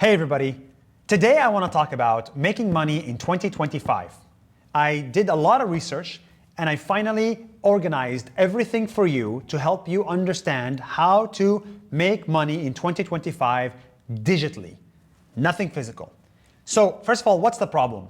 Hey everybody, today I want to talk about making money in 2025. I did a lot of research and I finally organized everything for you to help you understand how to make money in 2025 digitally, nothing physical. So first of all, what's the problem?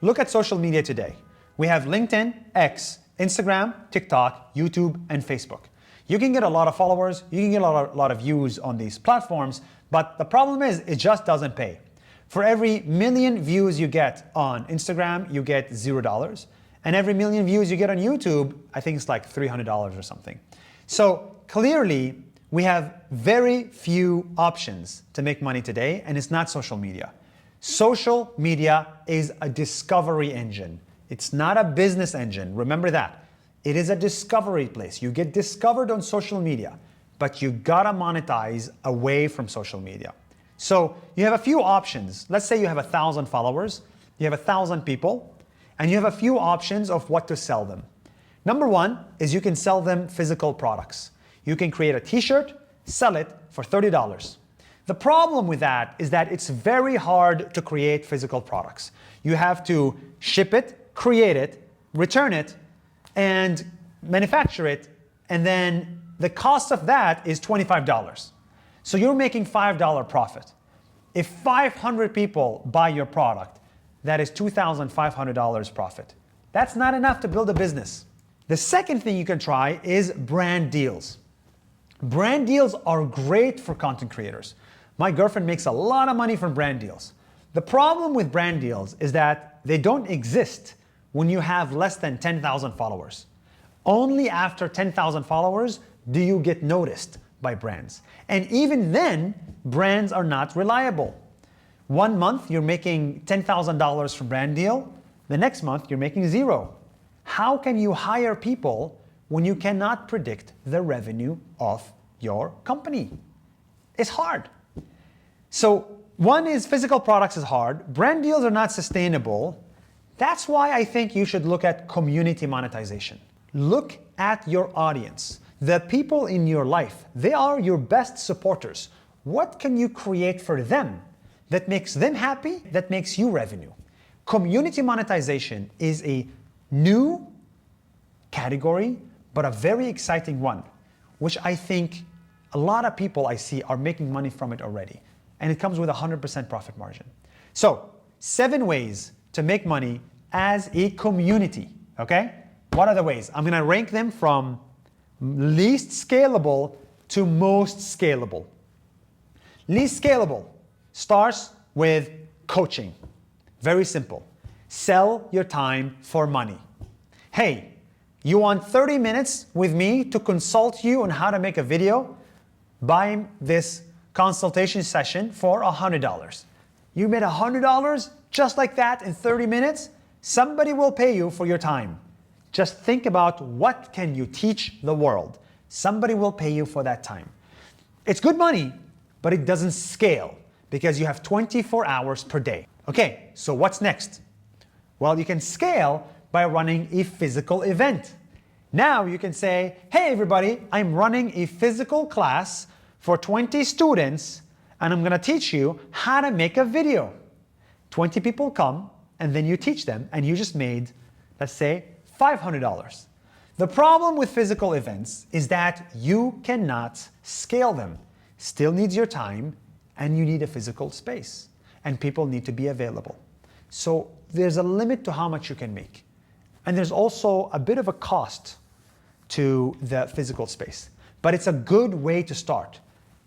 Look at social media today. We have LinkedIn, X, Instagram, TikTok, YouTube, and Facebook. You can get a lot of followers, you can get a lot of views on these platforms, but the problem is it just doesn't pay. For every million views you get on Instagram, you get $0. And every million views you get on YouTube, I think it's like $300 or something. So clearly, we have very few options to make money today, and it's not social media. Social media is a discovery engine. It's not a business engine. Remember that. It is a discovery place. You get discovered on social media, but you gotta monetize away from social media. So you have a few options. Let's say you have 1,000 followers, you have 1,000 people, and you have a few options of what to sell them. Number one is you can sell them physical products. You can create a t-shirt, sell it for $30. The problem with that is that it's very hard to create physical products. You have to ship it, create it, return it, and manufacture it, and then the cost of that is $25. So you're making $5 profit. If 500 people buy your product, that is $2,500 profit. That's not enough to build a business. The second thing you can try is brand deals. Brand deals are great for content creators. My girlfriend makes a lot of money from brand deals. The problem with brand deals is that they don't exist when you have less than 10,000 followers. Only after 10,000 followers do you get noticed by brands. And even then, brands are not reliable. 1 month you're making $10,000 from brand deal, the next month you're making zero. How can you hire people when you cannot predict the revenue of your company? It's hard. So one is physical products is hard, brand deals are not sustainable. That's why I think you should look at community monetization. Look at your audience. The people in your life, they are your best supporters. What can you create for them that makes them happy, that makes you revenue? Community monetization is a new category, but a very exciting one, which I think a lot of people I see are making money from it already. And it comes with 100% profit margin. So 7 ways to make money as a community, okay? What are the ways? I'm gonna rank them from least scalable to most scalable. Least scalable starts with coaching. Very simple. Sell your time for money. Hey, you want 30 minutes with me to consult you on how to make a video? Buy this consultation session for $100. You made $100 just like that in 30 minutes? Somebody will pay you for your time. Just think about what can you teach the world. Somebody will pay you for that time. It's good money, but it doesn't scale because you have 24 hours per day. Okay, so what's next? Well, you can scale by running a physical event. Now you can say, hey everybody, I'm running a physical class for 20 students and I'm gonna teach you how to make a video. 20 people come and then you teach them and you just made, let's say, $500. The problem with physical events is that you cannot scale them. Still needs your time and you need a physical space and people need to be available. So there's a limit to how much you can make. And there's also a bit of a cost to the physical space, but it's a good way to start.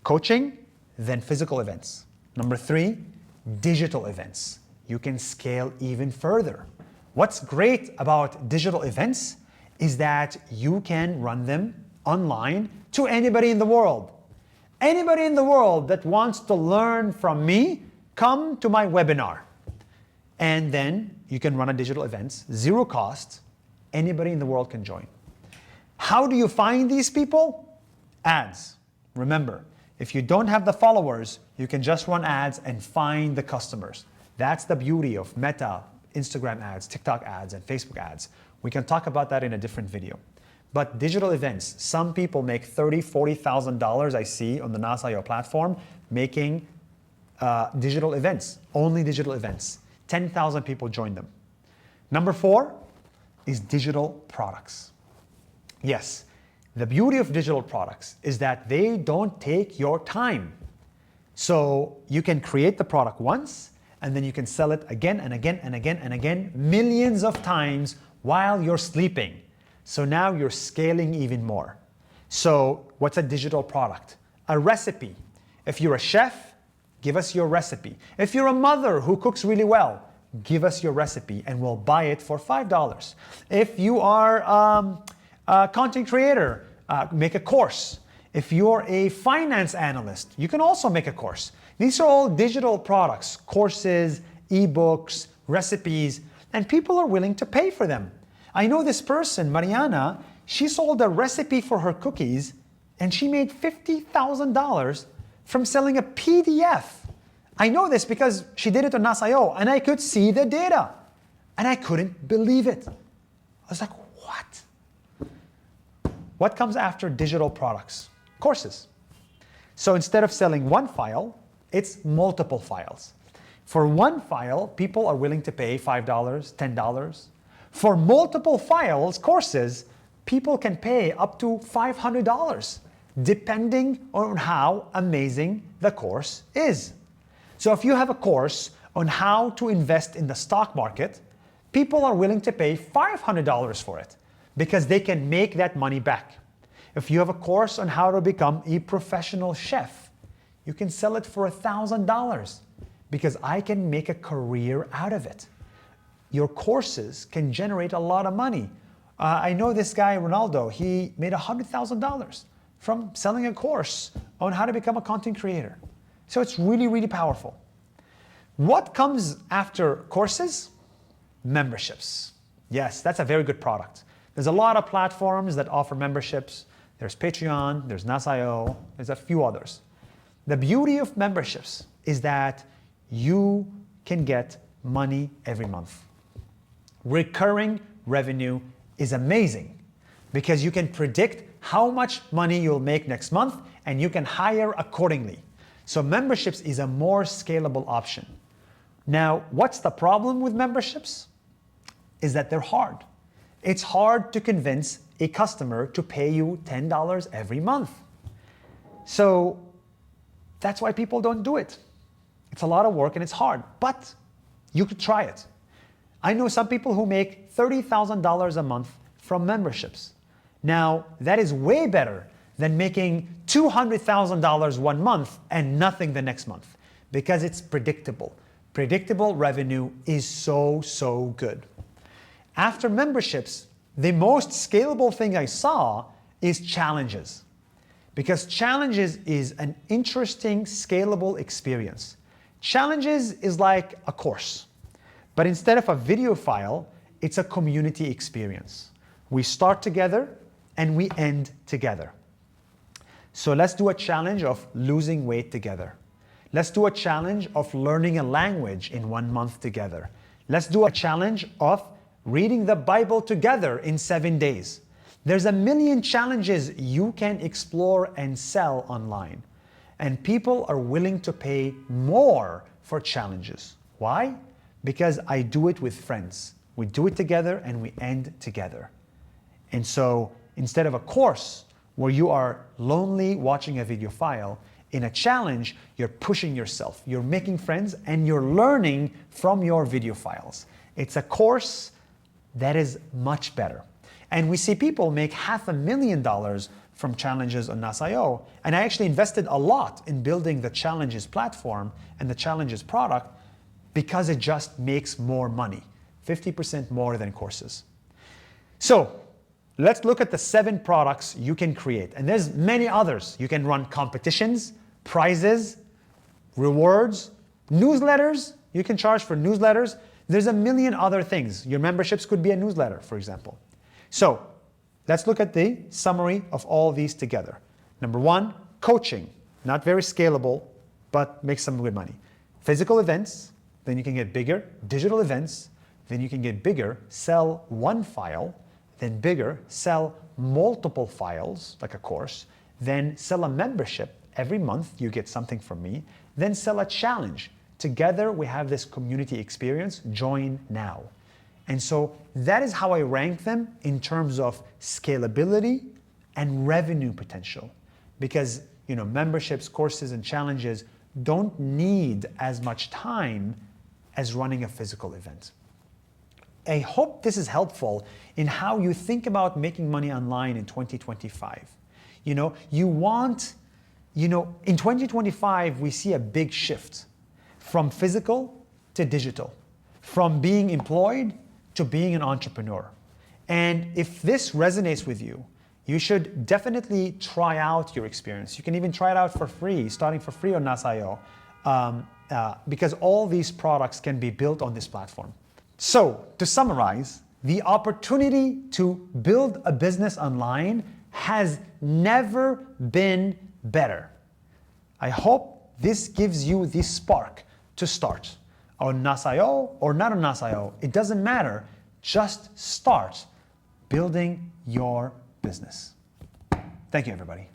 Coaching, then physical events. Number 3, digital events. You can scale even further. What's great about digital events is that you can run them online to anybody in the world. Anybody in the world that wants to learn from me, come to my webinar. And then you can run a digital events, zero cost, anybody in the world can join. How do you find these people? Ads. Remember, if you don't have the followers, you can just run ads and find the customers. That's the beauty of Meta, Instagram ads, TikTok ads, and Facebook ads. We can talk about that in a different video. But digital events, some people make $30,000, $40,000 I see on the Nas.io platform, making digital events, only digital events. 10,000 people joined them. Number 4 is digital products. Yes, the beauty of digital products is that they don't take your time. So you can create the product once, and then you can sell it again and again and again and again, millions of times while you're sleeping. So now you're scaling even more. So what's a digital product? A recipe. If you're a chef, give us your recipe. If you're a mother who cooks really well, give us your recipe and we'll buy it for $5. If you are a content creator, make a course. If you're a finance analyst, you can also make a course. These are all digital products, courses, ebooks, recipes, and people are willing to pay for them. I know this person, Mariana, she sold a recipe for her cookies and she made $50,000 from selling a PDF. I know this because she did it on Nas.io and I could see the data and I couldn't believe it. I was like, what? What comes after digital products? Courses. So instead of selling one file, it's multiple files. For one file, people are willing to pay $5, $10. For multiple files, courses, people can pay up to $500, depending on how amazing the course is. So if you have a course on how to invest in the stock market, people are willing to pay $500 for it because they can make that money back. If you have a course on how to become a professional chef, you can sell it for $1,000 because I can make a career out of it. Your courses can generate a lot of money. I know this guy, Ronaldo, he made $100,000 from selling a course on how to become a content creator. So it's really, really powerful. What comes after courses? Memberships. Yes, that's a very good product. There's a lot of platforms that offer memberships. There's Patreon, there's Nas.io, there's a few others. The beauty of memberships is that you can get money every month. Recurring revenue is amazing because you can predict how much money you'll make next month and you can hire accordingly. So memberships is a more scalable option. Now, what's the problem with memberships? Is that they're hard. It's hard to convince a customer to pay you $10 every month. So that's why people don't do it. It's a lot of work and it's hard, but you could try it. I know some people who make $30,000 a month from memberships. Now, that is way better than making $200,000 one month and nothing the next month because it's predictable. Predictable revenue is so good. After memberships, the most scalable thing I saw is challenges because challenges is an interesting scalable experience. Challenges is like a course, but instead of a video file, it's a community experience. We start together and we end together. So let's do a challenge of losing weight together. Let's do a challenge of learning a language in 1 month together. Let's do a challenge of reading the Bible together in 7 days. There's a million challenges you can explore and sell online. And people are willing to pay more for challenges. Why? Because I do it with friends. We do it together and we end together. And so instead of a course where you are lonely watching a video file, in a challenge, you're pushing yourself, you're making friends, and you're learning from your video files. It's a course that is much better. And we see people make $500,000 from challenges on Nas.io. And I actually invested a lot in building the challenges platform and the challenges product because it just makes more money, 50% more than courses. So let's look at the 7 products you can create. And there's many others. You can run competitions, prizes, rewards, newsletters. You can charge for newsletters. There's a million other things. Your memberships could be a newsletter, for example. So let's look at the summary of all these together. Number 1, coaching. Not very scalable, but makes some good money. Physical events, then you can get bigger. Digital events, then you can get bigger. Sell one file, then bigger. Sell multiple files, like a course. Then sell a membership. Every month you get something from me. then sell a challenge. Together, we have this community experience. Join now. And so that is how I rank them in terms of scalability and revenue potential. Because memberships, courses, and challenges don't need as much time as running a physical event. I hope this is helpful in how you think about making money online in 2025. In 2025, we see a big shift from physical to digital, from being employed to being an entrepreneur. And if this resonates with you, you should definitely try out your experience. You can even try it out for free, starting for free on Nas.io, because all these products can be built on this platform. So, to summarize, the opportunity to build a business online has never been better. I hope this gives you the spark to start. On Nas.io or not on Nas.io, it doesn't matter. Just start building your business. Thank you, everybody.